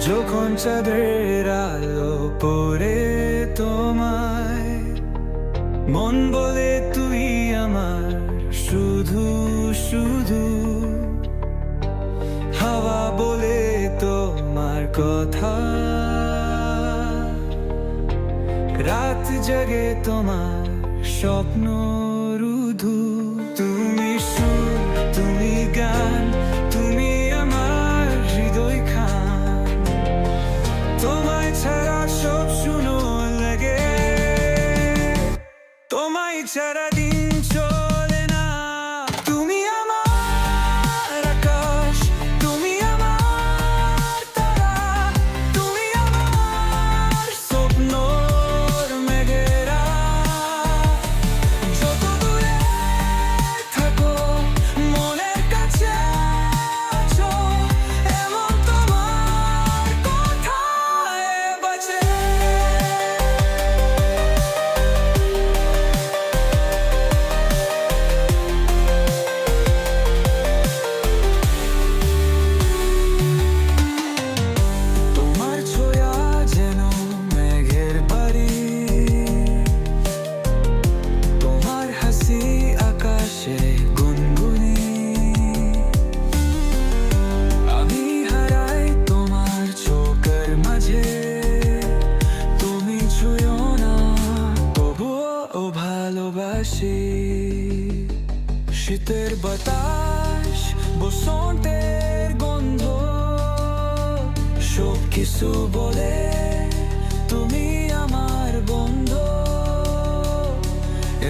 যখন চাঁদের আলো পড়ে তোমায়, মন বলে তুই আমার শুধু শুধু, হাওয়া বলে তোমার কথা, রাত জেগে তোমার স্বপ্ন রুধু। তুমি সুর, তুমি গান, তুমি আমার হৃদয় খান, তোমায় ছাড়া সব শুনো লাগে, তোমায় ছাড়া দিন চলে না। তুমি আমার আকাশ, তুমি আমার তারা, তুমি আমার স্বপ্নর মেঘেরা। যত দূরে থাকো মনের কাছে আছো, এমন তোমার কথায় বাঁচে। তোমার ছোঁয়া যেন মেঘের বাড়ি, তোমার হাসি আকাশে গুনগুনি, আমি হারাই তোমার চোখের মাঝে। তুমি ছুঁয়ো না তবুও ভালোবাসি, শীতের বাতাস, বসন্তের গন্ধ, সব কিছু বলে তুমি আমার বন্ধু,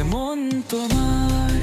এমন তোমার